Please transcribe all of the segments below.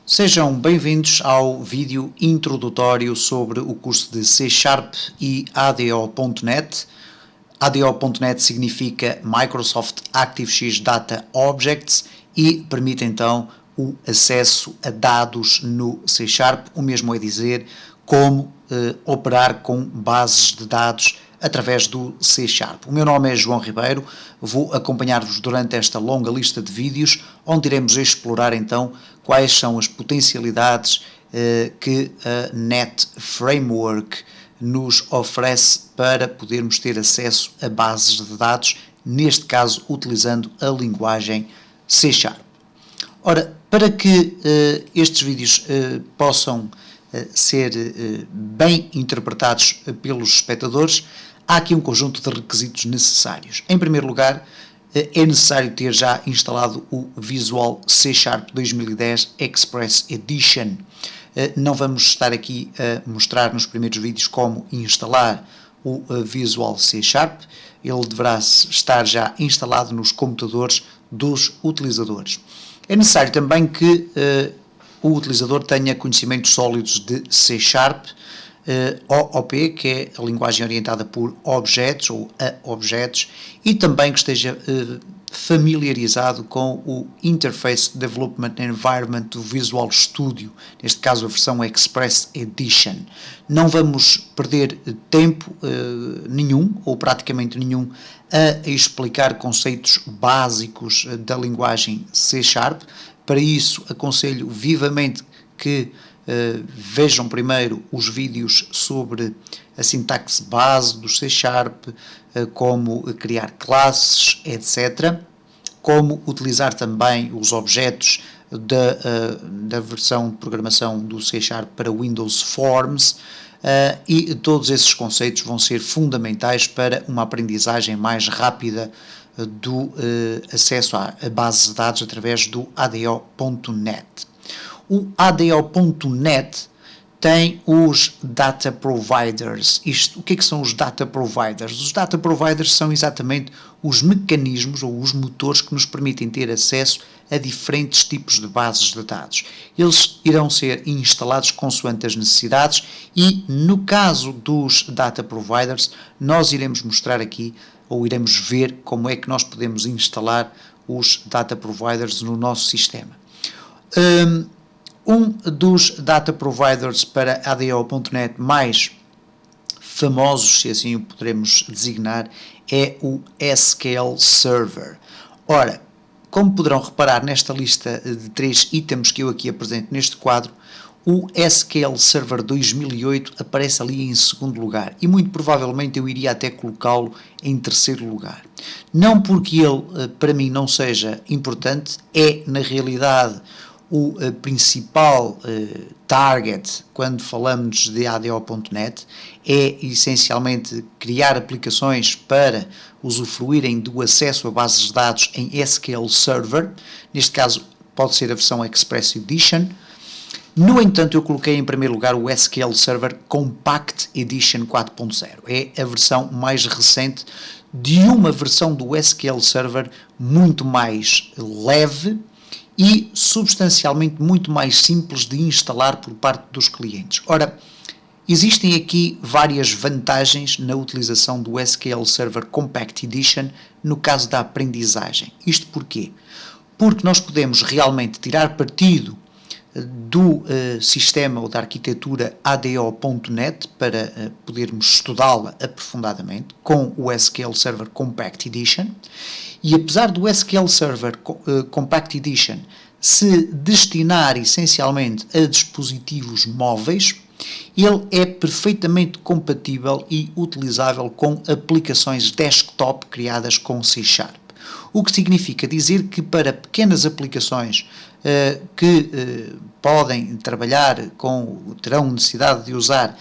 Sejam bem-vindos ao vídeo introdutório sobre o curso de C# e ADO.NET. ADO.NET significa Microsoft ActiveX Data Objects e permite então o acesso a dados no C#, o mesmo é dizer como operar com bases de dados através do C#. O meu nome é João Ribeiro, vou acompanhar-vos durante esta longa lista de vídeos, onde iremos explorar então quais são as potencialidades que a Net Framework nos oferece para podermos ter acesso a bases de dados, neste caso utilizando a linguagem C#. Ora, para que estes vídeos possam ser bem interpretados pelos espectadores, há aqui um conjunto de requisitos necessários. Em primeiro lugar, é necessário ter já instalado o Visual C# 2010 Express Edition. Não vamos estar aqui a mostrar nos primeiros vídeos como instalar o Visual C#. Ele deverá estar já instalado nos computadores dos utilizadores. É necessário também que o utilizador tenha conhecimentos sólidos de C#, OOP, que é a linguagem orientada por objetos ou a objetos, e também que esteja familiarizado com o Interface Development Environment do Visual Studio, neste caso a versão Express Edition. Não vamos perder tempo nenhum, ou praticamente nenhum, a explicar conceitos básicos da linguagem C#. Para isso, aconselho vivamente que vejam primeiro os vídeos sobre a sintaxe base do C#, como criar classes, etc. Como utilizar também os objetos da versão de programação do C# para Windows Forms, e todos esses conceitos vão ser fundamentais para uma aprendizagem mais rápida do acesso à base de dados através do ADO.NET. O ADO.NET tem os Data Providers. O que são os Data Providers? Os Data Providers são exatamente os mecanismos ou os motores que nos permitem ter acesso a diferentes tipos de bases de dados. Eles irão ser instalados consoante as necessidades e, no caso dos Data Providers, nós iremos mostrar aqui, ou iremos ver como é que nós podemos instalar os Data Providers no nosso sistema. Um dos data providers para ADO.NET mais famosos, se assim o poderemos designar, é o SQL Server. Ora, como poderão reparar nesta lista de 3 itens que eu aqui apresento neste quadro, o SQL Server 2008 aparece ali em segundo lugar e muito provavelmente eu iria até colocá-lo em terceiro lugar. Não porque ele para mim não seja importante, é na realidade o principal target quando falamos de ADO.NET, é essencialmente criar aplicações para usufruírem do acesso a bases de dados em SQL Server, neste caso pode ser a versão Express Edition. No entanto, eu coloquei em primeiro lugar o SQL Server Compact Edition 4.0, é a versão mais recente de uma versão do SQL Server muito mais leve e substancialmente muito mais simples de instalar por parte dos clientes. Ora, existem aqui várias vantagens na utilização do SQL Server Compact Edition no caso da aprendizagem. Isto porquê? Porque nós podemos realmente tirar partido do sistema ou da arquitetura ADO.NET para podermos estudá-la aprofundadamente com o SQL Server Compact Edition, e apesar do SQL Server Compact Edition se destinar essencialmente a dispositivos móveis, ele é perfeitamente compatível e utilizável com aplicações desktop criadas com C#. O que significa dizer que para pequenas aplicações que podem trabalhar terão necessidade de usar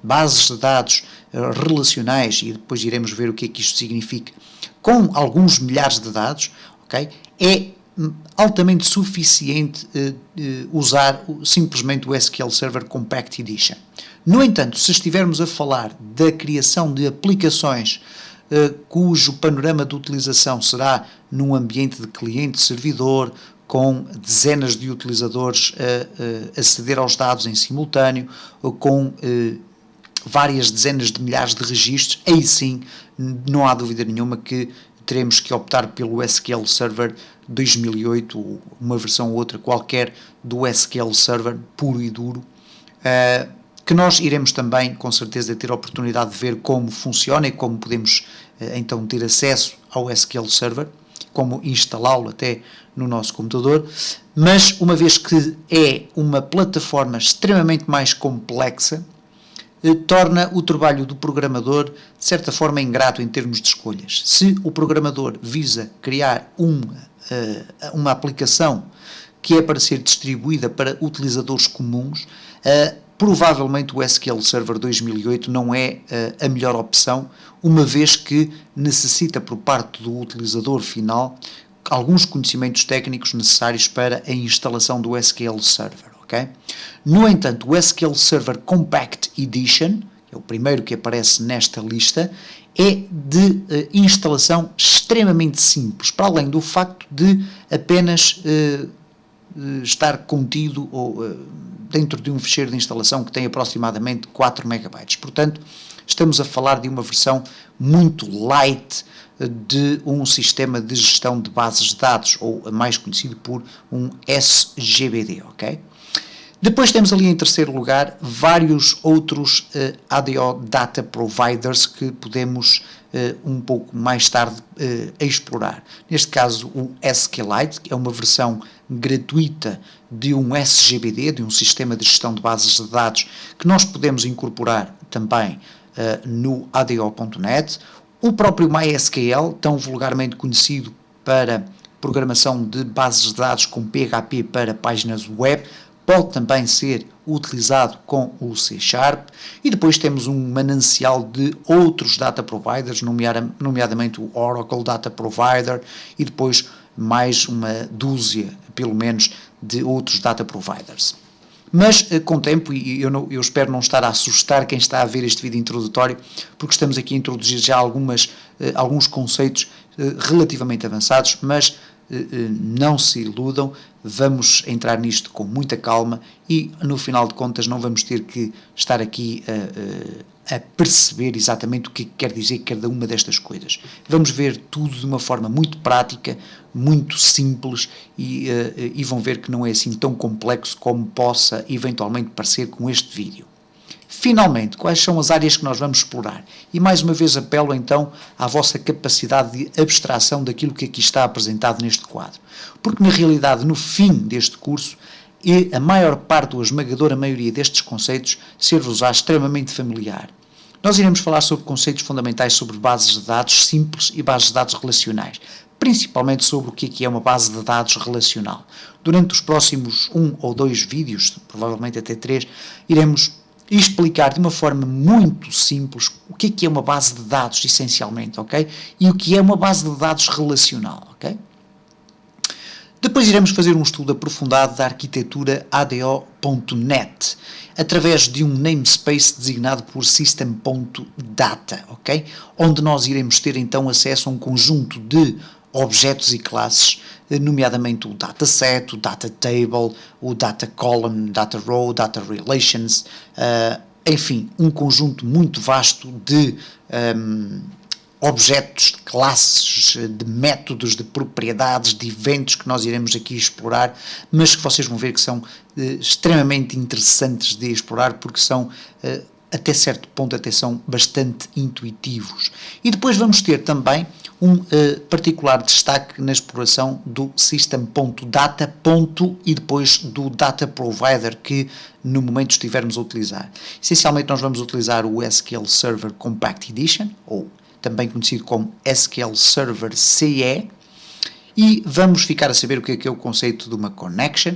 bases de dados relacionais, e depois iremos ver o que é que isto significa, com alguns milhares de dados, okay, é altamente suficiente usar simplesmente o SQL Server Compact Edition. No entanto, se estivermos a falar da criação de aplicações cujo panorama de utilização será num ambiente de cliente-servidor, com dezenas de utilizadores a aceder aos dados em simultâneo, ou com várias dezenas de milhares de registros, aí sim não há dúvida nenhuma que teremos que optar pelo SQL Server 2008, ou uma versão ou outra qualquer do SQL Server puro e duro, que nós iremos também, com certeza, ter a oportunidade de ver como funciona e como podemos então ter acesso ao SQL Server, como instalá-lo até no nosso computador, mas uma vez que é uma plataforma extremamente mais complexa, torna o trabalho do programador, de certa forma, ingrato em termos de escolhas. Se o programador visa criar uma aplicação que é para ser distribuída para utilizadores comuns, provavelmente o SQL Server 2008 não é a melhor opção, uma vez que necessita por parte do utilizador final alguns conhecimentos técnicos necessários para a instalação do SQL Server. Okay? No entanto, o SQL Server Compact Edition, que é o primeiro que aparece nesta lista, é de instalação extremamente simples, para além do facto de apenas estar contido dentro de um ficheiro de instalação que tem aproximadamente 4 MB. Portanto, estamos a falar de uma versão muito light de um sistema de gestão de bases de dados, ou mais conhecido por um SGBD, ok? Depois temos ali em terceiro lugar vários outros ADO Data Providers que podemos um pouco mais tarde explorar. Neste caso o SQLite, que é uma versão gratuita de um SGBD, de um sistema de gestão de bases de dados, que nós podemos incorporar também no ADO.net. O próprio MySQL, tão vulgarmente conhecido para programação de bases de dados com PHP para páginas web, pode também ser utilizado com o C#, e depois temos um manancial de outros data providers, nomeadamente o Oracle Data Provider, e depois mais uma dúzia, pelo menos, de outros data providers. Mas com o tempo, e eu espero não estar a assustar quem está a ver este vídeo introdutório, porque estamos aqui a introduzir já alguns conceitos relativamente avançados, mas não se iludam, vamos entrar nisto com muita calma e no final de contas não vamos ter que estar aqui a perceber exatamente o que quer dizer cada uma destas coisas. Vamos ver tudo de uma forma muito prática, muito simples e vão ver que não é assim tão complexo como possa eventualmente parecer com este vídeo. Finalmente, quais são as áreas que nós vamos explorar? E mais uma vez apelo então à vossa capacidade de abstração daquilo que aqui está apresentado neste quadro. Porque na realidade, no fim deste curso, a maior parte ou a esmagadora maioria destes conceitos ser-vos-á extremamente familiar. Nós iremos falar sobre conceitos fundamentais sobre bases de dados simples e bases de dados relacionais, principalmente sobre o que é uma base de dados relacional. Durante os próximos 1 ou 2 vídeos, provavelmente até 3, iremos explicar de uma forma muito simples o que é uma base de dados, essencialmente, ok? E o que é uma base de dados relacional, ok? Depois iremos fazer um estudo aprofundado da arquitetura ADO.net, através de um namespace designado por system.data, ok? Onde nós iremos ter então acesso a um conjunto de objetos e classes, nomeadamente o dataset, o data table, o data column, data row, data relations, enfim, um conjunto muito vasto de objetos, de classes, de métodos, de propriedades, de eventos que nós iremos aqui explorar, mas que vocês vão ver que são extremamente interessantes de explorar, porque são até certo ponto até são bastante intuitivos. E depois vamos ter também um particular destaque na exploração do system.data e depois do data provider que no momento estivermos a utilizar. Essencialmente nós vamos utilizar o SQL Server Compact Edition, ou também conhecido como SQL Server CE, e vamos ficar a saber o que é o conceito de uma connection,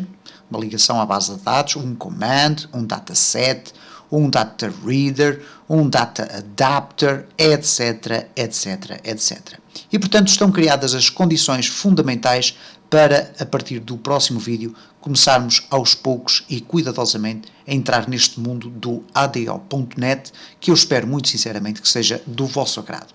uma ligação à base de dados, um command, um dataset, um data reader, um data adapter, etc, etc, etc. E, portanto, estão criadas as condições fundamentais para, a partir do próximo vídeo, começarmos aos poucos e cuidadosamente a entrar neste mundo do ADO.net, que eu espero muito sinceramente que seja do vosso agrado.